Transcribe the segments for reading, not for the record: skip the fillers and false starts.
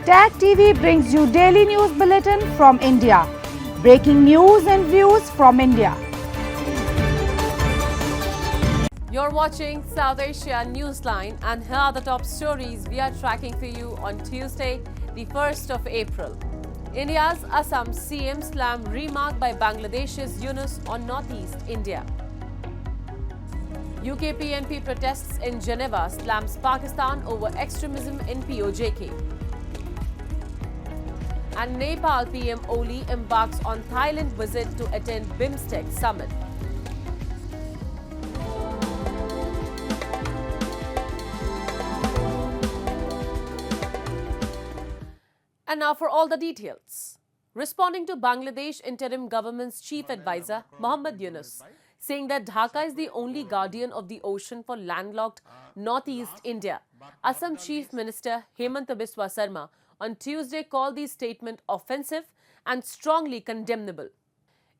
Tag TV brings you daily news bulletin from India. Breaking news and views from India. You're watching South Asia Newsline, and here are the top stories we are tracking for you on Tuesday, the 1st of April. India's Assam CM slam remark by Bangladesh's Yunus on Northeast India. UK PNP protests in Geneva slams Pakistan over extremism in POJK. And Nepal PM Oli embarks on Thailand visit to attend BIMSTEC summit. And now for all the details. Responding to Bangladesh interim government's chief advisor, Mohammad Yunus, saying that Dhaka is the only guardian of the ocean for landlocked northeast India, Assam Chief Minister Hemant Biswa Sarma on Tuesday called the statement offensive and strongly condemnable.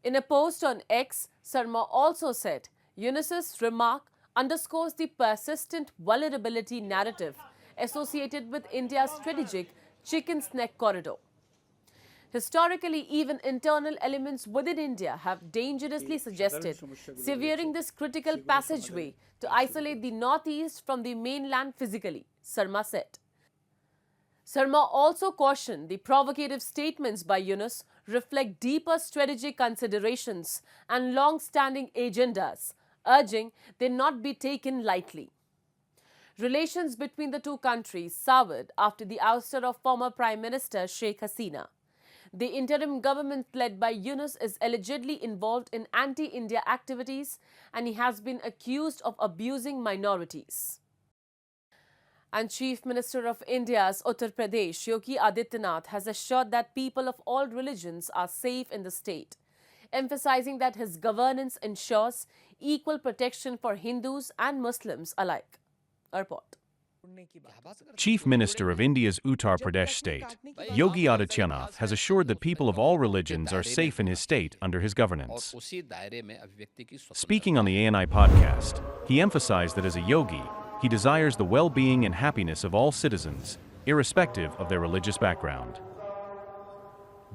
In a post on X, Sarma also said Yunus's remark underscores the persistent vulnerability narrative associated with India's strategic Chicken's Neck corridor. Historically, even internal elements within India have dangerously suggested severing this critical passageway to isolate the northeast from the mainland physically, Sarma said. Sarma also cautioned the provocative statements by Yunus reflect deeper strategic considerations and long-standing agendas, urging they not be taken lightly. Relations between the two countries soured after the ouster of former Prime Minister Sheikh Hasina. The interim government led by Yunus is allegedly involved in anti-India activities, and he has been accused of abusing minorities. And Chief Minister of India's Uttar Pradesh, Yogi Adityanath, has assured that people of all religions are safe in the state, emphasizing that his governance ensures equal protection for Hindus and Muslims alike. A report. Chief Minister of India's Uttar Pradesh state, Yogi Adityanath, has assured that people of all religions are safe in his state under his governance. Speaking on the ANI podcast, he emphasized that as a yogi, he desires the well-being and happiness of all citizens, irrespective of their religious background.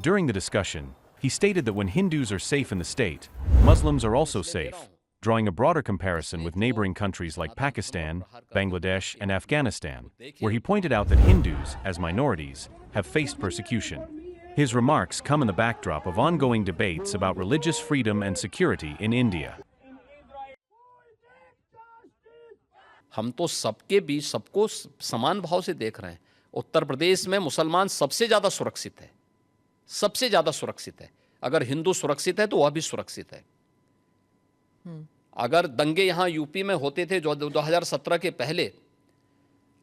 During the discussion, he stated that when Hindus are safe in the state, Muslims are also safe, drawing a broader comparison with neighboring countries like Pakistan, Bangladesh, and Afghanistan, where he pointed out that Hindus, as minorities, have faced persecution. His remarks come in the backdrop of ongoing debates about religious freedom and security in India. हम तो सबके बीच सबको समान भाव से देख रहे हैं। उत्तर प्रदेश में मुसलमान सबसे ज़्यादा सुरक्षित है, सबसे ज़्यादा सुरक्षित है। अगर हिंदू सुरक्षित है तो वह भी सुरक्षित है। अगर दंगे यहाँ यूपी में होते थे जो 2017 के पहले,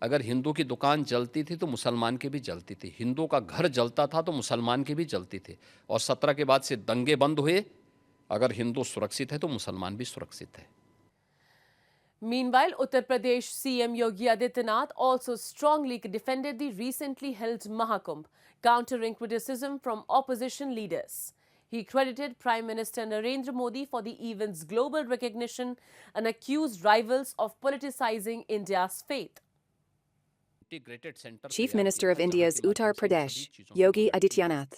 अगर हिंदू की दुकान जलती थी तो मुसलमान की भी जलती थी, हिंदू का घर जलता था तो मुसलमान की भी जलती थी, और 17 के बाद से दंगे बंद हुए। अगर हिंदू सुरक्षित है तो मुसलमान भी सुरक्षित है। Meanwhile, Uttar Pradesh CM Yogi Adityanath also strongly defended the recently held Mahakumbh, countering criticism from opposition leaders. He credited Prime Minister Narendra Modi for the event's global recognition and accused rivals of politicizing India's faith. Chief Minister of India's Uttar Pradesh, Yogi Adityanath,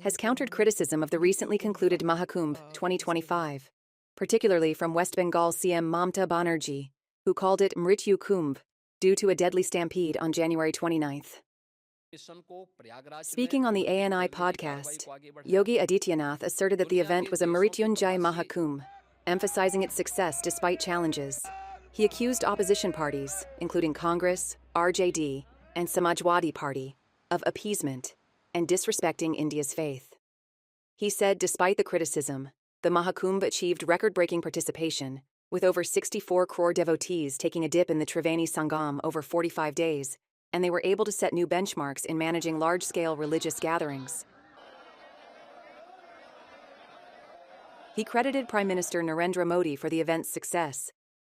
has countered criticism of the recently concluded Mahakumbh 2025, particularly from West Bengal CM Mamta Banerjee, who called it Mrityu Kumbh due to a deadly stampede on January 29th. Speaking on the ANI podcast, Yogi Adityanath asserted that the event was a Mrityunjay Mahakumbh, emphasizing its success despite challenges. He accused opposition parties, including Congress, RJD, and Samajwadi Party, of appeasement and disrespecting India's faith. He said despite the criticism, the Mahakumbh achieved record-breaking participation, with over 64 crore devotees taking a dip in the Triveni Sangam over 45 days, and they were able to set new benchmarks in managing large-scale religious gatherings. He credited Prime Minister Narendra Modi for the event's success,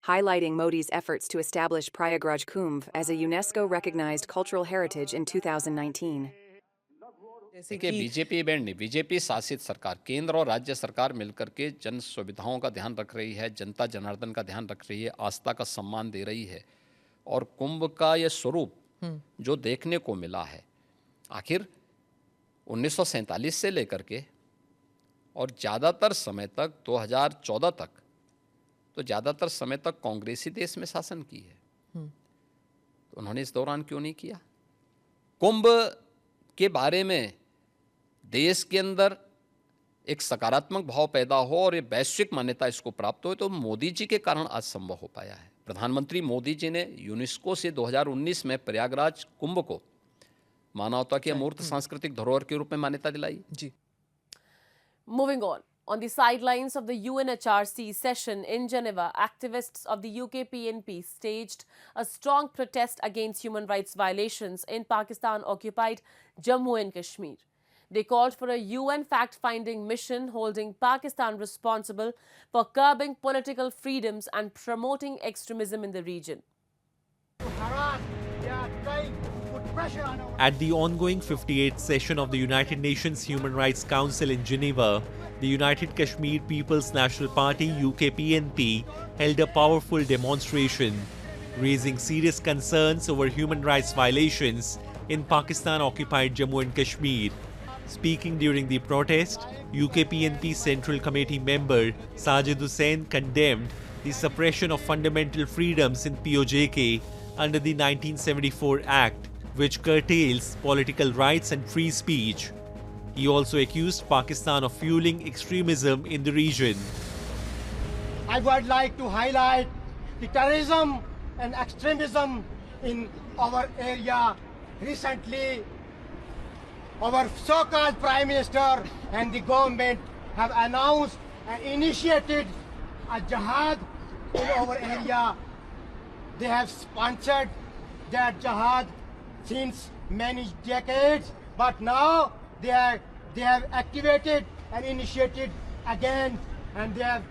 highlighting Modi's efforts to establish Prayagraj Kumbh as a UNESCO-recognized cultural heritage in 2019. देखिए, BJP event नहीं, BJP शासित सरकार, केंद्र और राज्य सरकार मिलकर के जन सुविधाओं का ध्यान रख रही है, जनता जनार्दन का ध्यान रख रही है, आस्था का सम्मान दे रही है, और कुंभ का ये स्वरूप जो देखने को मिला है, आखिर 1947 से लेकर के और ज़्यादातर समय तक 2014 तक तो ज़्यादातर समय तक कांग्रेस ही देश में शासन की है। तो उन्होंने इस दौरान क्यों नहीं किया? कुंभ के बारे में देश के अंदर एक सकारात्मक भाव पैदा हो और ये वैश्विक मान्यता इसको प्राप्त हो, तो मोदी जी के कारण आज संभव हो पाया है। प्रधानमंत्री मोदी जी ने यूनेस्को से 2019 में प्रयागराज कुंभ को मानवता की अमूर्त सांस्कृतिक धरोहर के रूप में मान्यता दिलाई। जी। Moving on the sidelines of the UNHRC session in Geneva, activists of the UK PNP staged a strong protest against human rights violations in Pakistan-occupied Jammu and Kashmir. They called for a UN fact-finding mission holding Pakistan responsible for curbing political freedoms and promoting extremism in the region. At the ongoing 58th session of the United Nations Human Rights Council in Geneva, the United Kashmir People's National Party UK PNP held a powerful demonstration, raising serious concerns over human rights violations in Pakistan-occupied Jammu and Kashmir. Speaking during the protest, UK PNP Central Committee member Sajid Hussain condemned the suppression of fundamental freedoms in POJK under the 1974 Act, which curtails political rights and free speech. He also accused Pakistan of fueling extremism in the region. I would like to highlight the terrorism and extremism in our area. Recently, our so-called Prime Minister and the government have announced and initiated a jihad in our area. They have sponsored that jihad since many decades, but now they have activated and initiated again, and that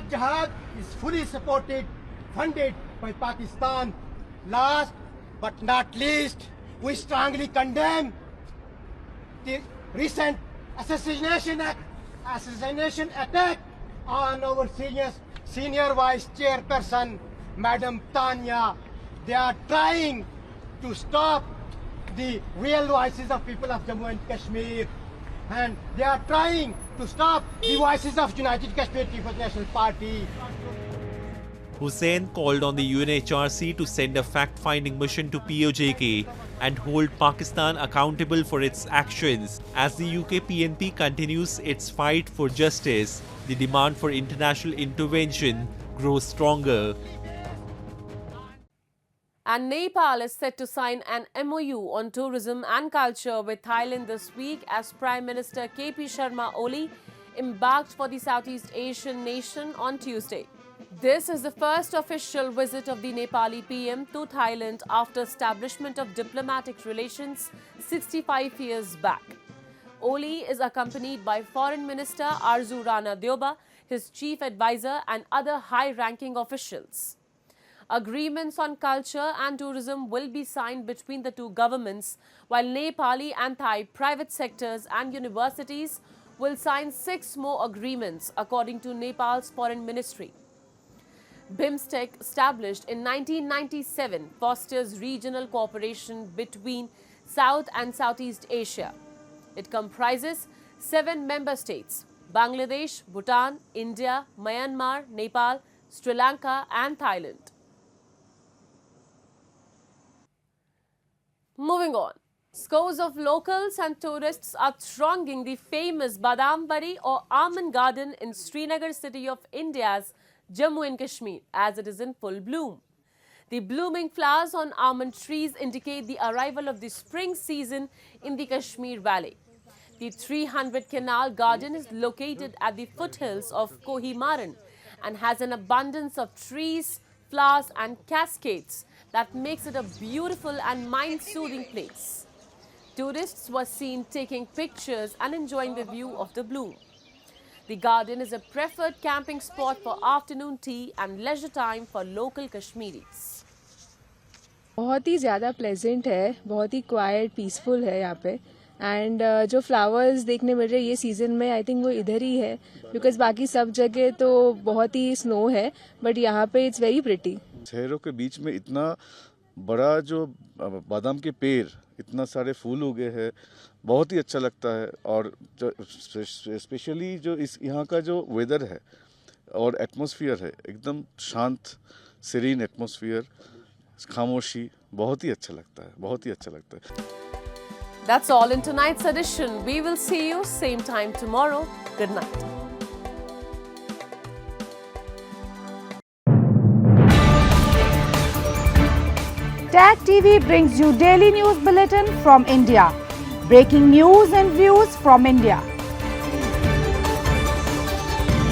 jihad is fully supported, funded by Pakistan. Last but not least, we strongly condemn the recent assassination attack on our senior vice chairperson, Madam Tanya. They are trying to stop the real voices of people of Jammu and Kashmir, and they are trying to stop the voices of United Kashmir People's National Party. Hussain called on the UNHRC to send a fact-finding mission to POJK and hold Pakistan accountable for its actions. As the UK PNP continues its fight for justice, the demand for international intervention grows stronger. And Nepal is set to sign an MOU on tourism and culture with Thailand this week as Prime Minister KP Sharma Oli embarked for the Southeast Asian nation on Tuesday. This is the first official visit of the Nepali PM to Thailand after establishment of diplomatic relations 65 years back. Oli is accompanied by Foreign Minister Arzu Rana Dyoba, his chief advisor and other high-ranking officials. Agreements on culture and tourism will be signed between the two governments, while Nepali and Thai private sectors and universities will sign 6 more agreements, according to Nepal's foreign ministry. BIMSTEC, established in 1997, fosters regional cooperation between South and Southeast Asia. It comprises 7 member states: Bangladesh, Bhutan, India, Myanmar, Nepal, Sri Lanka and Thailand. Moving on. Scores of locals and tourists are thronging the famous Badam Bari or Almond Garden in Srinagar city of India's Jammu and Kashmir, as it is in full bloom. The blooming flowers on almond trees indicate the arrival of the spring season in the Kashmir Valley. The 300 canal garden is located at the foothills of Kohimaran and has an abundance of trees, flowers and cascades that makes it a beautiful and mind-soothing place. Tourists were seen taking pictures and enjoying the view of the bloom. The garden is a preferred camping spot for afternoon tea and leisure time for local Kashmiris. बहुत ही ज़्यादा pleasant है, बहुत ही quite peaceful है यहाँ पे and जो flowers देखने मिल रहे हैं ये सीज़न में आई थिंक वो इधर ही है बिकॉज बाकी सब जगह तो बहुत ही स्नो है बट यहाँ पे इट्स वेरी प्रिटी. शहरों के बीच में इतना बड़ा जो बादाम के पेड़, इतना सारे फूल उगे हैं, बहुत ही अच्छा लगता है। और स्पेशली जो इस यहाँ का जो वेदर है और एटमॉस्फेयर है, एकदम शांत सीरीन एटमॉस्फेयर, खामोशी, बहुत ही अच्छा लगता है, बहुत ही अच्छा लगता है। That's all in tonight's edition. We will see you same time tomorrow. Good night. Tag TV brings you daily news bulletin from India. Breaking news and views from India.